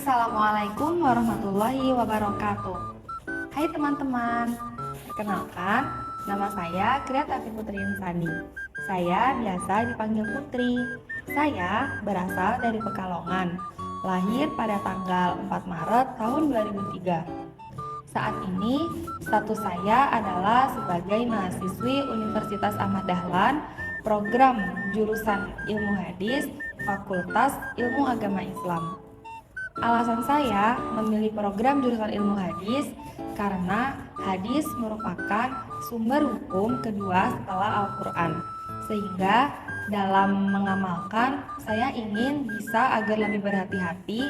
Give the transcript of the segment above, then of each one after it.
Assalamualaikum warahmatullahi wabarakatuh. Hai teman-teman, perkenalkan, nama saya Kriatafi Putri Insani. Saya biasa dipanggil Putri. Saya berasal dari Pekalongan, lahir pada tanggal 4 Maret tahun 2003. Saat ini, status saya adalah sebagai mahasiswi Universitas Ahmad Dahlan, program jurusan Ilmu Hadis, Fakultas Ilmu Agama Islam. Alasan saya memilih program jurusan ilmu hadis karena hadis merupakan sumber hukum kedua setelah Al-Quran. Sehingga dalam mengamalkan, saya ingin bisa agar lebih berhati-hati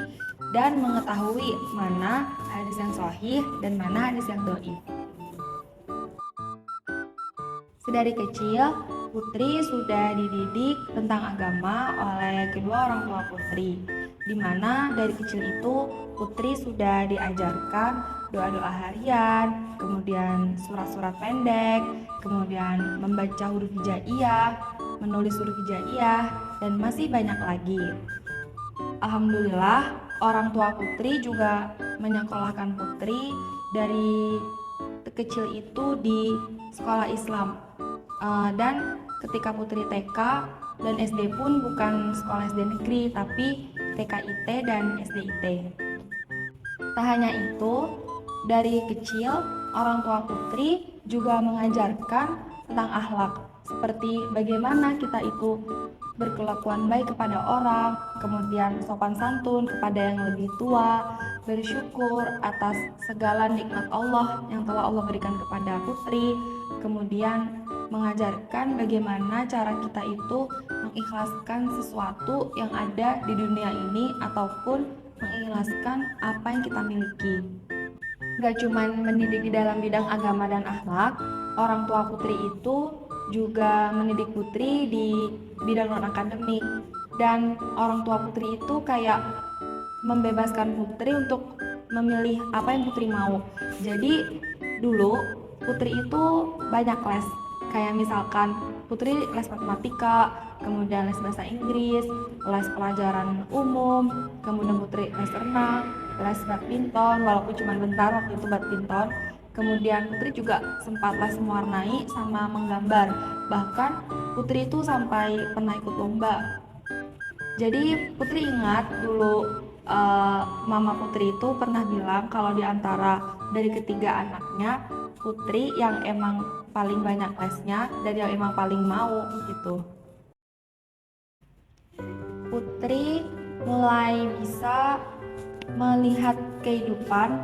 dan mengetahui mana hadis yang sahih dan mana hadis yang dhaif. Sedari kecil, Putri sudah dididik tentang agama oleh kedua orang tua Putri, di mana dari kecil itu Putri sudah diajarkan doa-doa harian, kemudian surat-surat pendek, kemudian membaca huruf hijaiyah, menulis huruf hijaiyah, dan masih banyak lagi. Alhamdulillah, orang tua Putri juga menyekolahkan Putri dari kecil itu di sekolah Islam. Dan ketika Putri TK dan SD pun bukan sekolah SD negeri, tapi TKIT dan SDIT. Tak hanya itu, dari kecil orang tua Putri juga mengajarkan tentang akhlak, seperti bagaimana kita itu berkelakuan baik kepada orang, kemudian sopan santun kepada yang lebih tua, bersyukur atas segala nikmat Allah yang telah Allah berikan kepada Putri, kemudian mengajarkan bagaimana cara kita itu mengikhlaskan sesuatu yang ada di dunia ini ataupun mengikhlaskan apa yang kita miliki. Gak cuma mendidik di dalam bidang agama dan akhlak, orang tua Putri itu juga mendidik Putri di bidang non-akademik. Dan orang tua Putri itu kayak membebaskan Putri untuk memilih apa yang Putri mau. Jadi dulu Putri itu banyak les. Kayak misalkan Putri les matematika, kemudian les bahasa Inggris, les pelajaran umum, kemudian Putri les renang, les badminton, walaupun cuma bentar waktu itu badminton. Kemudian Putri juga sempat les mewarnai sama menggambar. Bahkan Putri itu sampai pernah ikut lomba. Jadi Putri ingat dulu mama Putri itu pernah bilang kalau di antara dari ketiga anaknya, Putri yang emang paling banyak lesnya dan yang emang paling mau gitu. Putri mulai bisa melihat kehidupan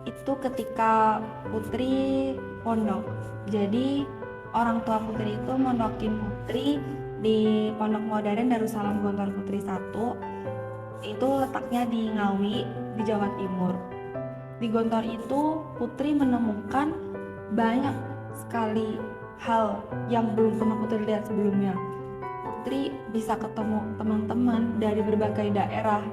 itu ketika Putri pondok. Jadi orang tua Putri itu mondokin Putri di Pondok Modern Darussalam Gontor Putri 1. Itu letaknya di Ngawi, di Jawa Timur. Di Gontor itu Putri menemukan banyak sekali hal yang belum pernah Putri lihat sebelumnya. Putri bisa ketemu teman-teman dari berbagai daerah.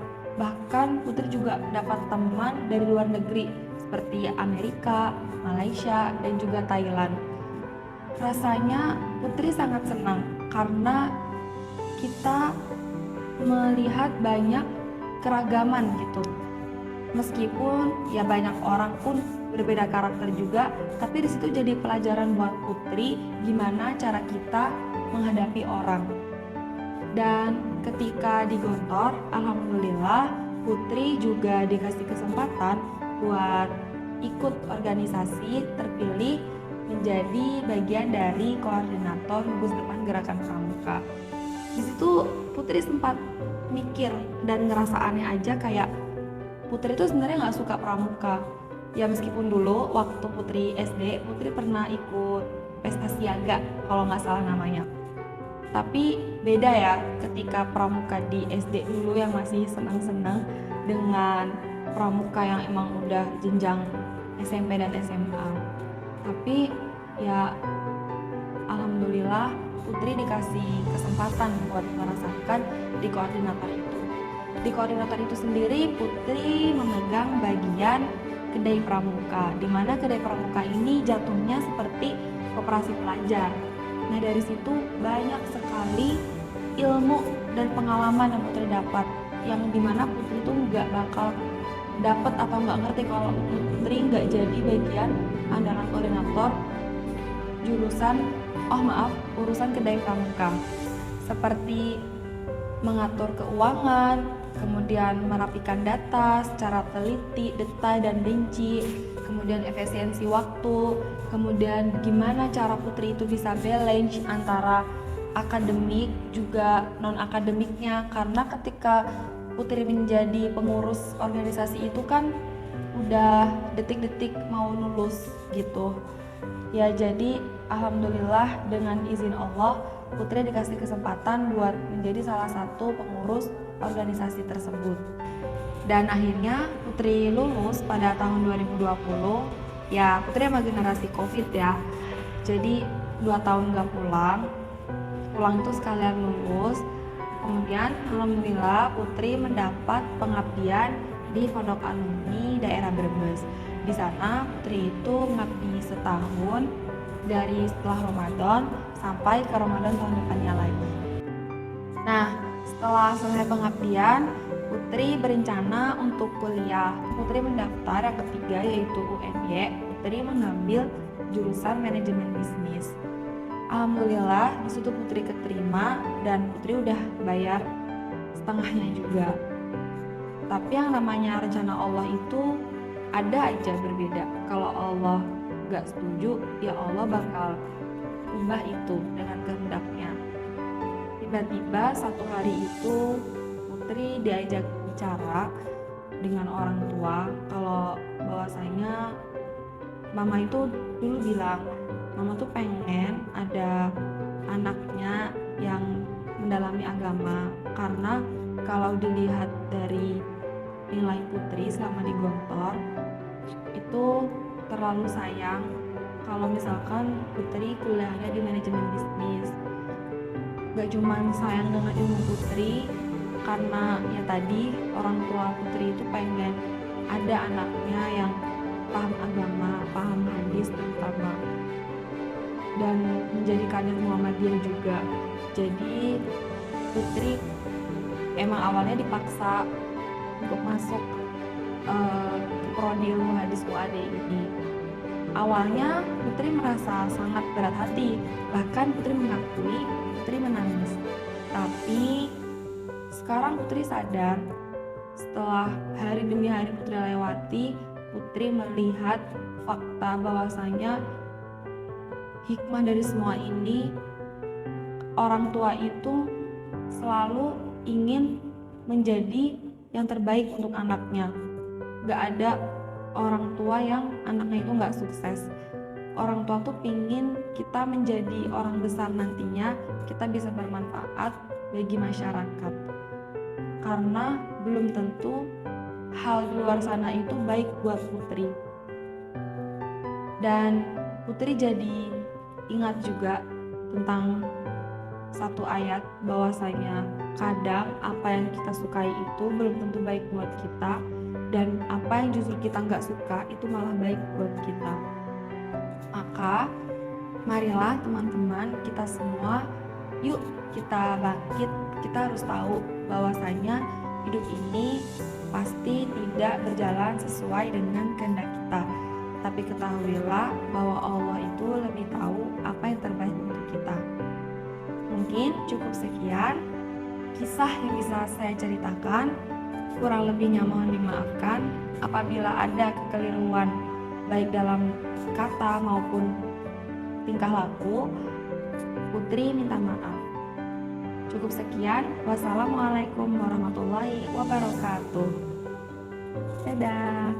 Bahkan Putri juga dapat teman dari luar negeri seperti Amerika, Malaysia, dan juga Thailand. Rasanya Putri sangat senang karena kita melihat banyak keragaman gitu. Meskipun ya banyak orang pun berbeda karakter juga, tapi di situ jadi pelajaran buat Putri gimana cara kita menghadapi orang. Dan ketika di Gontor, alhamdulillah Putri juga dikasih kesempatan buat ikut organisasi, terpilih menjadi bagian dari koordinator gugus depan gerakan pramuka. Di situ Putri sempat mikir dan ngerasa aneh aja, kayak Putri itu sebenarnya nggak suka pramuka. Ya meskipun dulu waktu Putri SD, Putri pernah ikut pesta siaga kalau nggak salah namanya. Tapi beda ya ketika pramuka di SD dulu yang masih senang-senang dengan pramuka yang emang udah jenjang SMP dan SMA. Tapi ya alhamdulillah Putri dikasih kesempatan buat merasakan di koordinator itu. Di koordinator itu sendiri Putri memegang bagian kedai pramuka, di mana kedai pramuka ini jatuhnya seperti koperasi pelajar. Nah dari situ banyak sekali ilmu dan pengalaman yang Putri dapat. yang dimana Putri tuh nggak bakal dapet atau nggak ngerti kalau Putri nggak jadi bagian andalan koordinator jurusan urusan kedai pramuka, seperti mengatur keuangan, kemudian merapikan data secara teliti, detail dan rinci, kemudian efisiensi waktu, kemudian gimana cara Putri itu bisa balance antara akademik juga non akademiknya, karena ketika Putri menjadi pengurus organisasi itu kan udah detik-detik mau lulus gitu ya. Jadi alhamdulillah dengan izin Allah Putri dikasih kesempatan buat menjadi salah satu pengurus organisasi tersebut. Dan akhirnya Putri lulus pada tahun 2020. Ya, Putri emang generasi COVID ya. Jadi 2 tahun gak pulang itu sekalian lulus. Kemudian alhamdulillah Putri mendapat pengabdian di Pondok Alumni daerah Brebes. Di sana Putri itu mengabdi setahun dari setelah Ramadan sampai ke Ramadan tahun depannya lagi. Nah, setelah selesai pengabdian, Putri berencana untuk kuliah. Putri mendaftar yang ketiga yaitu UNY. Putri mengambil jurusan manajemen bisnis. Alhamdulillah di situ Putri keterima dan Putri udah bayar setengahnya juga. Tapi yang namanya rencana Allah itu ada aja berbeda. Kalau Allah gak setuju, ya Allah bakal ubah itu dengan kehendaknya. Tiba-tiba satu hari itu Putri diajak bicara dengan orang tua kalau bahwasanya mama itu dulu bilang mama tuh pengen ada anaknya yang mendalami agama, karena kalau dilihat dari nilai Putri selama di Gontor itu terlalu sayang kalau misalkan Putri kuliahnya di manajemen bisnis. Gak cuma sayang dengan ilmu Putri, karena ya tadi orang tua Putri itu pengen ada anaknya yang paham agama, paham hadis terutama, dan menjadi kader Muhammadiyah juga. Jadi Putri emang awalnya dipaksa untuk masuk prodi ilmu hadis UAD ini. Awalnya Putri merasa sangat berat hati, bahkan Putri mengakui Putri menangis. Tapi sekarang Putri sadar, setelah hari demi hari Putri lewati, Putri melihat fakta bahwasanya hikmah dari semua ini, orang tua itu selalu ingin menjadi yang terbaik untuk anaknya. Gak ada orang tua yang anaknya itu gak sukses. Orang tua tuh pingin kita menjadi orang besar nantinya, kita bisa bermanfaat bagi masyarakat. Karena belum tentu hal di luar sana itu baik buat Putri. Dan Putri jadi ingat juga tentang satu ayat bahwasanya kadang apa yang kita sukai itu belum tentu baik buat kita, dan apa yang justru kita nggak suka itu malah baik buat kita. Maka marilah teman-teman kita semua, yuk kita bangkit. Kita harus tahu bahwasanya hidup ini pasti tidak berjalan sesuai dengan kehendak kita, tapi ketahuilah bahwa Allah itu lebih tahu apa yang terbaik untuk kita. Mungkin cukup sekian kisah yang bisa saya ceritakan. Kurang lebihnya mohon dimaafkan apabila ada kekeliruan baik dalam kata maupun tingkah laku. Putri minta maaf. Cukup sekian. Wassalamualaikum warahmatullahi wabarakatuh. Dadah.